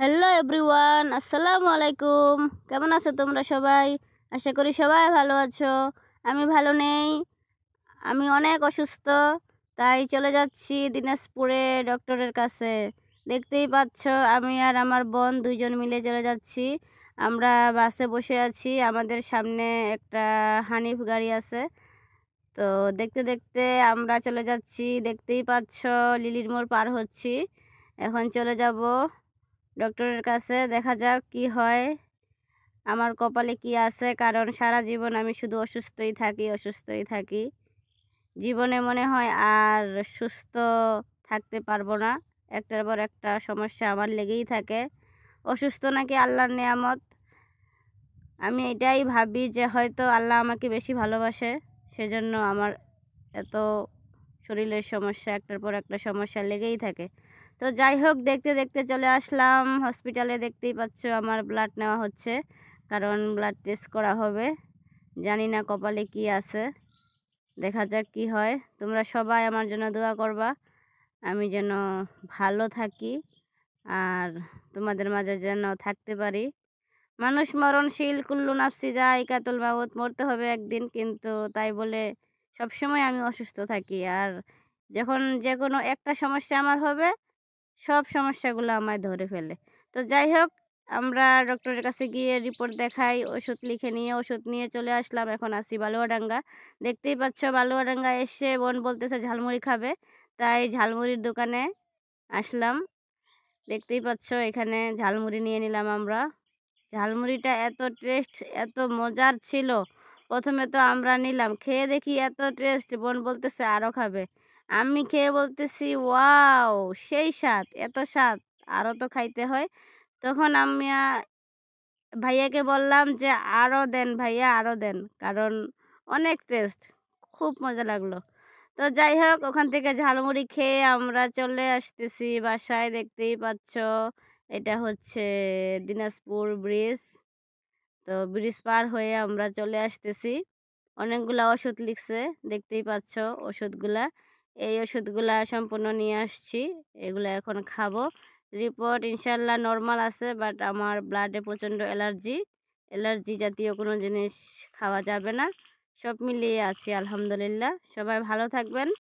Hello everyone, আসসালামু আলাইকুম। কেমন আছো তোমরা সবাই? আশা করি সবাই ভালো আছো। আমি ভালো নেই, আমি অনেক অসুস্থ। তাই চলে যাচ্ছি দিনাজপুরে ডক্টরের কাছে। দেখতেই পাচ্ছ, আমি আর আমার বোন দুইজন মিলে চলে যাচ্ছি। আমরা বাসে বসে আছি, আমাদের সামনে একটা হানিফ গাড়ি আছে। তো দেখতে দেখতে আমরা চলে যাচ্ছি। দেখতেই পাচ্ছ, লিলির মোড় পার হচ্ছি। এখন চলে যাব ডক্টরের কাছে। দেখা যাক কি হয়, আমার কপালে কি আছে। কারণ সারা জীবন আমি শুধু অসুস্থই থাকি। জীবনে মনে হয় আর সুস্থ থাকতে পারবো না। একটার পর একটা সমস্যা আমার লেগেই থাকে। অসুস্থ নাকি আল্লাহর নেয়ামত। আমি এটাই ভাবি যে হয়তো আল্লাহ আমাকে বেশি ভালোবাসে, সেজন্য আমার এত শরীরের সমস্যা, একটার পর একটা সমস্যা লেগেই থাকে। তো যাই হোক, দেখতে দেখতে চলে আসলাম হসপিটালে। দেখতেই পাচ্ছ, আমার ব্লাড নেওয়া হচ্ছে, কারণ ব্লাড টেস্ট করা হবে। জানি না কপালে কি আছে, দেখা যাক কি হয়। তোমরা সবাই আমার জন্য দোয়া করবা, আমি যেন ভালো থাকি আর তোমাদের মাঝে যেন থাকতে পারি। মানুষ মরণশীল, কুল্লু নাফসি যায়কাতুল মাউত, মরতে হবে একদিন। কিন্তু তাই বলে সবসময় আমি অসুস্থ থাকি, আর যখন যে কোনো একটা সমস্যা আমার হবে, সব সমস্যাগুলো আমায় ধরে ফেলে। তো যাই হোক, আমরা ডক্টরের কাছে গিয়ে রিপোর্ট দেখাই, ওষুধ লিখে নিয়ে ওষুধ নিয়ে চলে আসলাম। এখন আসি বালুয়াডাঙ্গা। দেখতেই পাচ্ছ, বালুয়াডাঙ্গা এসে বোন বলতেছে ঝালমুড়ি খাবে, তাই ঝালমুড়ির দোকানে আসলাম। দেখতেই পাচ্ছ, এখানে ঝালমুড়ি নিয়ে নিলাম আমরা। ঝালমুড়িটা এত টেস্ট, এত মজার ছিল। প্রথমে তো আমরা নিলাম, খেয়ে দেখি এত টেস্ট, বোন বলতেছে আরও খাবে। আমি খেয়ে বলতেছি ওয়াও, সেই স্বাদ, এত স্বাদ, আরও তো খাইতে হয়। তখন আমি ভাইয়াকে বললাম যে আরও দেন ভাইয়া, আরও দেন, কারণ অনেক টেস্ট, খুব মজা লাগলো। তো যাই হোক, ওখান থেকে ঝালমুড়ি খেয়ে আমরা চলে আসতেছি বাসায়। দেখতেই পাচ্ছ, এটা হচ্ছে দিনাজপুর ব্রিজ। তো ব্রিজ পার হয়ে আমরা চলে আসতেছি। অনেকগুলা ওষুধ লিখছে, দেখতেই পাচ্ছ ওষুধগুলা। এই ওষুধগুলা সম্পূর্ণ নিয়ে আসছি, এগুলো এখন খাবো। রিপোর্ট ইনশাল্লাহ নর্মাল আছে, বাট আমার ব্লাডে প্রচণ্ড অ্যালার্জি জাতীয় কোনো জিনিস খাওয়া যাবে না। সব মিলিয়ে আছি আলহামদুলিল্লাহ। সবাই ভালো থাকবেন।